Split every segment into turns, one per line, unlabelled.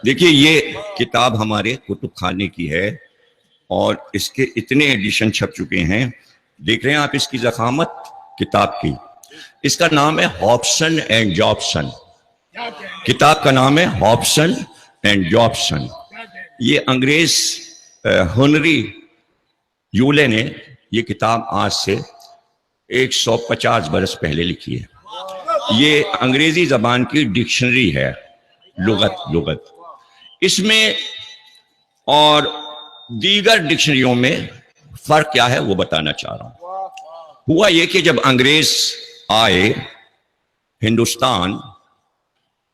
دیکھیے یہ کتاب ہمارے کتب خانے کی ہے اور اس کے اتنے ایڈیشن چھپ چکے ہیں. دیکھ رہے ہیں آپ اس کی ضخامت کتاب کی. اس کا نام ہے ہابسن اینڈ جابسن. کتاب کا نام ہے ہابسن اینڈ جابسن. یہ انگریز ہنری یولے نے یہ کتاب آج سے 150 برس پہلے لکھی ہے. یہ انگریزی زبان کی ڈکشنری ہے, لغت. اس میں اور دیگر ڈکشنریوں میں فرق کیا ہے وہ بتانا چاہ رہا ہوں. ہوا یہ کہ جب انگریز آئے ہندوستان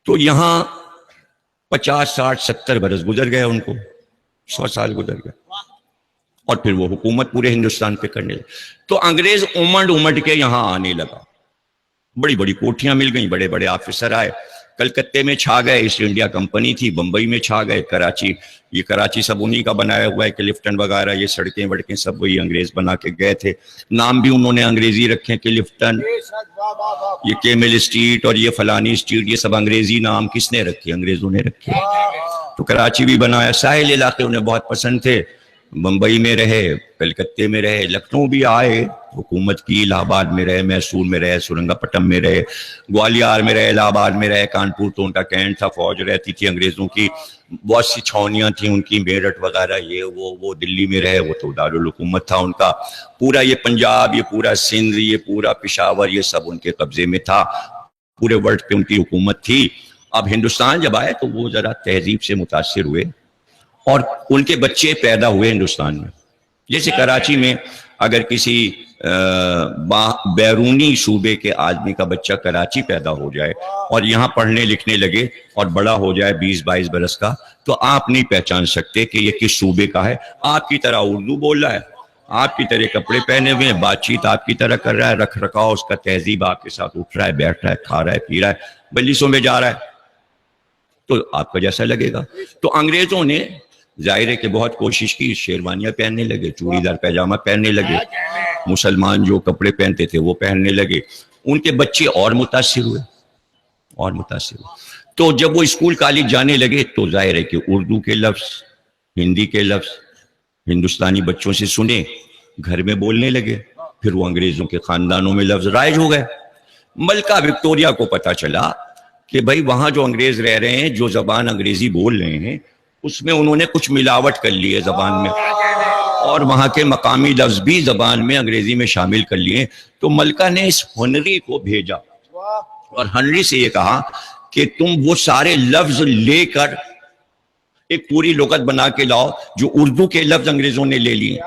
تو یہاں 50 60 70 برس گزر گئے, ان کو 100 سال گزر گئے, اور پھر وہ حکومت پورے ہندوستان پہ کرنے لگے. تو انگریز امڑ کے یہاں آنے لگا. بڑی بڑی کوٹھیاں مل گئیں, بڑے بڑے آفیسر آئے. کلکتے میں چھا گئے, ایسٹ انڈیا کمپنی تھی, بمبئی میں چھا گئے, کراچی, یہ کراچی سب انہی کا بنایا ہوا ہے, کلفٹن وغیرہ یہ سڑکیں وڑکیں سب وہی انگریز بنا کے گئے تھے. نام بھی انہوں نے انگریزی رکھے, کلفٹن, یہ کیمل اسٹریٹ اور یہ فلانی اسٹریٹ, یہ سب انگریزی نام کس نے رکھے؟ انگریزوں نے رکھے. تو کراچی بھی بنایا. ساحل علاقے انہیں بہت پسند تھے, بمبئی میں رہے, کلکتے میں رہے, لکھنؤ بھی آئے, حکومت کی, الہ آباد میں رہے, میسور میں رہے, سرنگا پٹم میں رہے, گوالیار میں رہے, الہ آباد میں رہے, کانپور تو ان کا کینٹ تھا, فوج رہتی تھی انگریزوں کی, بہت سی چھاونیاں تھیں ان کی, میرٹھ وغیرہ, یہ وہ دلی میں رہے, وہ تو دارالحکومت تھا ان کا. پورا یہ پنجاب, یہ پورا سندھ, یہ پورا پشاور, یہ سب ان کے قبضے میں تھا. پورے ورلڈ پہ ان کی حکومت تھی. اب ہندوستان جب آئے تو وہ ذرا تہذیب سے متاثر ہوئے اور ان کے بچے پیدا ہوئے ہندوستان میں. جیسے کراچی میں اگر کسی بیرونی صوبے کے آدمی کا بچہ کراچی پیدا ہو جائے اور یہاں پڑھنے لکھنے لگے اور بڑا ہو جائے 20-22 برس کا, تو آپ نہیں پہچان سکتے کہ یہ کس صوبے کا ہے. آپ کی طرح اردو بول رہا ہے, آپ کی طرح کپڑے پہنے ہوئے ہیں, بات چیت آپ کی طرح کر رہا ہے, رکھ رکھاؤ اس کا تہذیب آپ کے ساتھ اٹھ رہا ہے, بیٹھ رہا ہے, کھا رہا ہے, پی رہا ہے, بلیسوں میں جا رہا ہے, تو آپ کا جیسا لگے گا. تو انگریزوں نے ظاہر ہے کہ بہت کوشش کی, شیروانیاں پہننے لگے, چوڑی دار پیجامہ پہننے لگے, مسلمان جو کپڑے پہنتے تھے وہ پہننے لگے. ان کے بچے اور متاثر ہوئے. تو جب وہ اسکول کالج جانے لگے تو ظاہر ہے کہ اردو کے لفظ, ہندی کے لفظ ہندوستانی بچوں سے سنے, گھر میں بولنے لگے. پھر وہ انگریزوں کے خاندانوں میں لفظ رائج ہو گئے. ملکہ وکٹوریہ کو پتا چلا کہ بھائی وہاں جو انگریز رہ رہے ہیں, جو زبان انگریزی بول رہے ہیں, اس میں انہوں نے کچھ ملاوٹ کر لی ہے زبان میں, اور وہاں کے مقامی لفظ بھی زبان میں انگریزی میں شامل کر لیے. تو ملکہ نے اس ہنری کو بھیجا اور ہنری سے یہ کہا کہ تم وہ سارے لفظ لے کر ایک پوری لغت بنا کے لاؤ جو اردو کے لفظ انگریزوں نے لے لیے.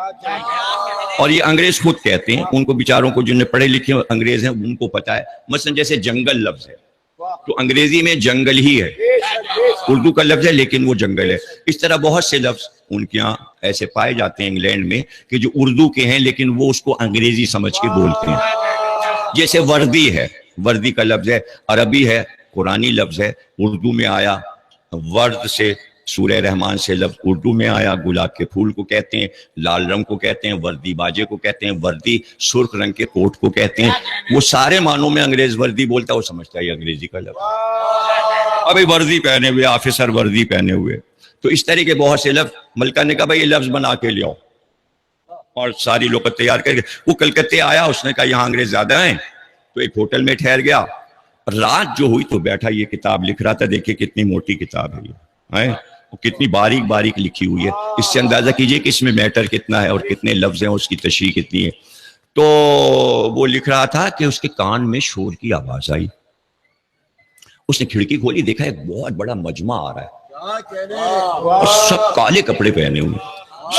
اور یہ انگریز خود کہتے ہیں, ان کو بیچاروں کو جن نے پڑھے لکھے انگریز ہیں ان کو پتا ہے. مثلا جیسے جنگل لفظ ہے تو انگریزی میں جنگل ہی ہے, اردو کا لفظ ہے لیکن وہ جنگل ہے. اس طرح بہت سے لفظ ان کے یہاں ایسے پائے جاتے ہیں انگلینڈ میں کہ جو اردو کے ہیں لیکن وہ اس کو انگریزی سمجھ کے بولتے ہیں. جیسے وردی ہے, وردی کا لفظ ہے, عربی ہے, قرآنی لفظ ہے, اردو میں آیا, ورد سے سورہ رحمان سے لفظ اردو میں آیا. گلاب کے پھول کو کہتے ہیں, لال رنگ کو کہتے ہیں, وردی باجے کو کہتے ہیں, وردی سرخ رنگ کے کوٹ کو کہتے ہیں. وہ سارے معنوں میں انگریز وردی بولتا ہے, وہ سمجھتا ہے یہ انگریزی کا لفظ. ابھی وردی پہنے ہوئے, آفیسر وردی پہنے ہوئے. تو اس طرح کے بہت سے لفظ ملکہ نے کہا بھائی یہ لفظ بنا کے لے آؤ, اور ساری لغت تیار کر کے. وہ کلکتے آیا, اس نے کہا یہاں انگریز زیادہ ہیں, تو ایک ہوٹل میں ٹھہر گیا. رات جو ہوئی تو بیٹھا یہ کتاب لکھ رہا تھا. دیکھیں کتنی موٹی کتاب ہے یہ, کتنی باریک باریک لکھی ہوئی ہے. اس سے اندازہ کیجئے کہ اس میں میٹر کتنا ہے اور کتنے لفظ ہیں, اس کی تشریح کتنی ہے. تو وہ لکھ رہا تھا کہ اس کے کان میں شور کی آواز آئی. اس نے کھڑکی کھولی, دیکھا ایک بہت بڑا مجمع آ رہا ہے, اور سب کالے کپڑے پہنے ہوئے,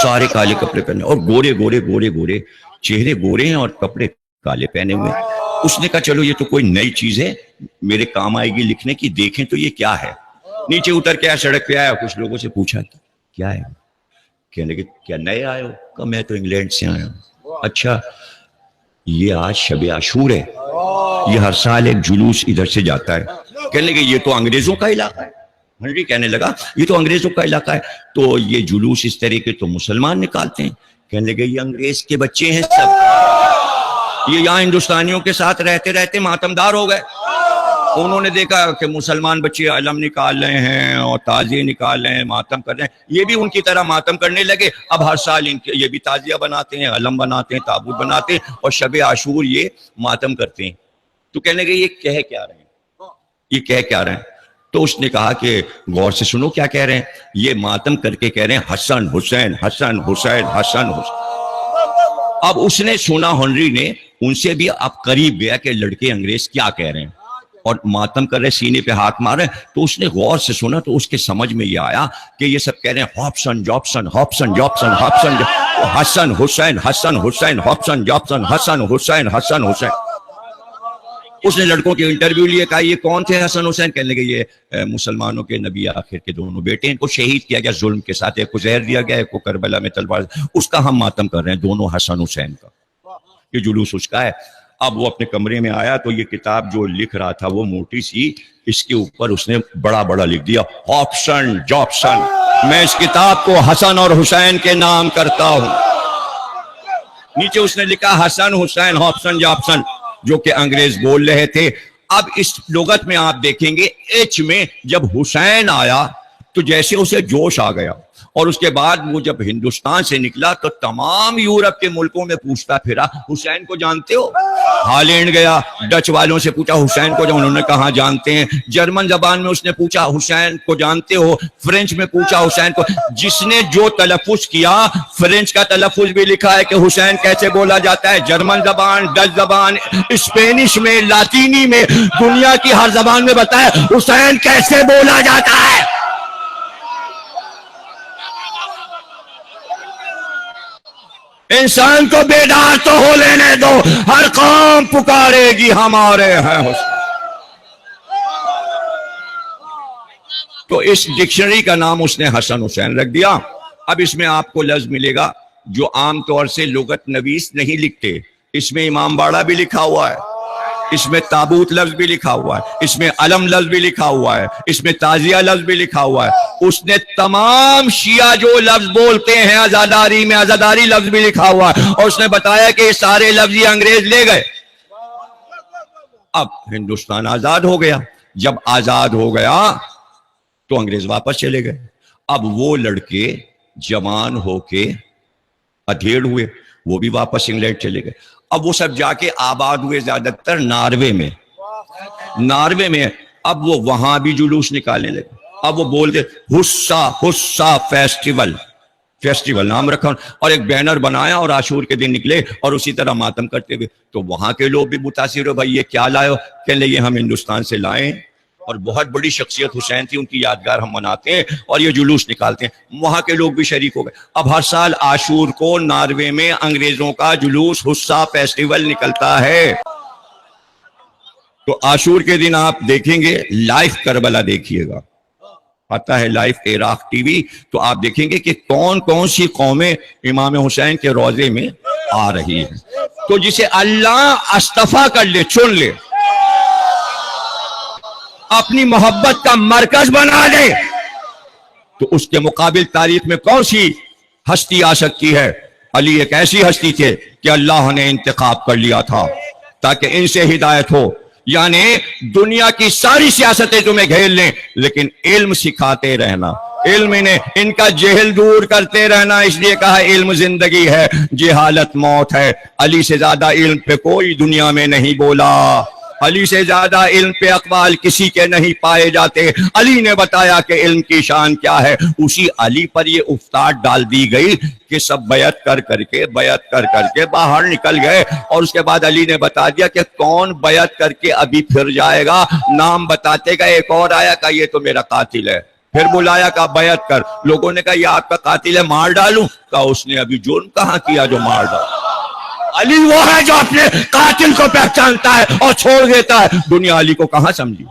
سارے کالے کپڑے پہنے, اور گورے گورے گورے گورے چہرے, گورے ہیں اور کپڑے کالے پہنے ہوئے. اس نے کہا چلو یہ تو کوئی نئی چیز ہے, میرے کام آئے گی لکھنے کی, دیکھیں تو یہ کیا ہے. نیچے اتر کے سڑک پہ آیا, کچھ لوگوں سے پوچھا کیا ہے, کہنے لگے کیا نئے آئے ہو؟ کہا میں تو انگلینڈ سے آیا ہوں. اچھا یہ آج شب عاشور ہے, یہ ہر سال ایک جلوس ادھر سے جاتا ہے. کہنے لگے یہ تو انگریزوں کا علاقہ ہے. ہنری کہنے لگا یہ تو انگریزوں کا علاقہ ہے, تو یہ جلوس اس طرح کے تو مسلمان نکالتے ہیں. کہنے لگے یہ انگریز کے بچے ہیں سب, یہ یہاں ہندوستانیوں کے ساتھ رہتے رہتے ماتمدار ہو گئے, انہوں نے دیکھا کہ مسلمان بچے علم نکال رہے ہیں اور تعزیے نکال رہے ہیں، ماتم کر رہے ہیں، یہ بھی ان کی طرح ماتم کرنے لگے. اب ہر سال ان کے یہ بھی تعزیہ بناتے ہیں، علم بناتے ہیں، تابوت بناتے ہیں، اور شب عاشور یہ ماتم کرتے ہیں. تو کہنے لگے یہ کہہ کیا رہے ہیں، یہ کہہ کیا رہے ہیں؟ تو اس نے کہا کہ غور سے سنو کیا کہہ رہے ہیں. یہ ماتم کر کے کہہ رہے ہیں حسن حسین حسن حسین حسن حسین. اب اس نے سنا ہنری نے ان سے بھی اب قریب گیا کہ لڑکے انگریز کیا کہہ رہے ہیں، اور ماتم کر رہے، سینے پہ ہاتھ مار رہے. تو اس نے غور سے سنا تو اس کے سمجھ میں یہ آیا کہ یہ سب کہہ رہے ہیں Hopson Jobson Hopson Jobson Hopson حسن حسین حسن حسین ہاپسن جابسن حسن حسین حسن حسین. اس نے لڑکوں کے انٹرویو لیے، کہا یہ کون تھے حسن حسین؟ کہنے لگے یہ مسلمانوں کے نبی آخر کے دونوں بیٹے ہیں، ان کو شہید کیا گیا ظلم کے ساتھ، ایک کو زہر دیا گیا، ایک کو کربلا میں تلوار، اس کا ہم ماتم کر رہے ہیں، دونوں حسن حسین کا. یہ جلوس اس کا ہے. اب وہ اپنے کمرے میں آیا تو یہ کتاب جو لکھ رہا تھا وہ موٹی سی، اس کے اوپر اس نے بڑا بڑا لکھ دیا ہاپسن جابسن. میں اس کتاب کو حسن اور حسین کے نام کرتا ہوں. نیچے اس نے لکھا حسن حسین ہاپسن جابسن، جو کہ انگریز بول رہے تھے. اب اس لغت میں آپ دیکھیں گے ایچ میں جب حسین آیا تو جیسے اسے جوش آ گیا، اور اس کے بعد وہ جب ہندوستان سے نکلا تو تمام یورپ کے ملکوں میں پوچھتا پھرا حسین کو جانتے ہو؟ ہالینڈ گیا، ڈچ والوں سے پوچھا حسین کو، انہوں نے کہا جانتے ہیں. جرمن زبان میں اس نے پوچھا حسین کو جانتے ہو؟ فرینچ میں پوچھا حسین کو. جس نے جو تلفظ کیا، فرینچ کا تلفظ بھی لکھا ہے کہ حسین کیسے بولا جاتا ہے، جرمن زبان، ڈچ زبان، اسپینش میں، لاطینی میں، دنیا کی ہر زبان میں بتایا حسین کیسے بولا جاتا ہے. انسان کو بیدار تو ہو لینے دو، ہر قوم پکارے گی ہمارے ہیں حسین. تو اس ڈکشنری کا نام اس نے حسن حسین رکھ دیا. اب اس میں آپ کو لفظ ملے گا جو عام طور سے لغت نویس نہیں لکھتے. اس میں امام باڑہ بھی لکھا ہوا ہے، اس میں تابوت لفظ بھی لکھا ہوا ہے، اس میں علم لفظ بھی لکھا ہوا ہے، اس میں تعزیہ لفظ بھی لکھا ہوا ہے. اس نے تمام شیعہ جو لفظ بولتے ہیں عزاداری میں، عزاداری لفظ بھی لکھا ہوا ہے، اور اس نے بتایا کہ یہ سارے لفظ یہ انگریز لے گئے. اب ہندوستان آزاد ہو گیا. جب آزاد ہو گیا تو انگریز واپس چلے گئے. اب وہ لڑکے جوان ہو کے ادھیڑ ہوئے، وہ بھی واپس انگلینڈ چلے گئے. اب وہ سب جا کے آباد ہوئے زیادہ تر ناروے میں. ناروے میں اب وہ وہاں بھی جلوس نکالنے لگے. اب وہ بولتے حصہ حصہ فیسٹیول، فیسٹیول نام رکھا اور ایک بینر بنایا اور عاشور کے دن نکلے اور اسی طرح ماتم کرتے ہوئے. تو وہاں کے لوگ بھی متاثر ہو، بھائی یہ کیا لائے ہو؟ کہنے لگے ہم ہندوستان سے لائے، اور بہت بڑی شخصیت حسین تھی، ان کی یادگار ہم مناتے ہیں اور یہ جلوس نکالتے ہیں. وہاں کے لوگ بھی شریک ہو گئے. اب ہر سال عاشور کو ناروے میں انگریزوں کا جلوس حصہ فیسٹیول نکلتا ہے. تو عاشور کے دن آپ دیکھیں گے لائف کربلا دیکھیے گا، آتا ہے لائف عراق ٹی وی، تو آپ دیکھیں گے کہ کون کون سی قومیں امام حسین کے روضے میں آ رہی ہیں. تو جسے اللہ اصطفیٰ کر لے، چن لے، اپنی محبت کا مرکز بنا لے، تو اس کے مقابل تاریخ میں کون سی ہستی آ سکتی ہے؟ علی ایک ایسی ہستی تھے کہ اللہ نے انتخاب کر لیا تھا تاکہ ان سے ہدایت ہو. یعنی دنیا کی ساری سیاستیں تمہیں گھیر لیں لیکن علم سکھاتے رہنا، علم انہیں ان کا جہل دور کرتے رہنا. اس لیے کہا علم زندگی ہے، جہالت موت ہے. علی سے زیادہ علم پہ کوئی دنیا میں نہیں بولا، علی سے زیادہ علم پہ اقوال کسی کے نہیں پائے جاتے. علی نے بتایا کہ علم کی شان کیا ہے. اسی علی پر یہ افتاد ڈال دی گئی کہ سب بیعت کر کے باہر نکل گئے. اور اس کے بعد علی نے بتا دیا کہ کون بیعت کر کے ابھی پھر جائے گا. نام بتاتے گئے، ایک اور آیا کہ یہ تو میرا قاتل ہے. پھر بلایا کہ بیعت کر. لوگوں نے کہا یہ آپ کا قاتل ہے، مار ڈالوں. کہا اس نے ابھی جرم کہاں کیا جو مار ڈالوں. علی وہ ہے جو اپنے قاتل کو پہچانتا ہے اور چھوڑ دیتا ہے. دنیا علی کو کہاں سمجھی.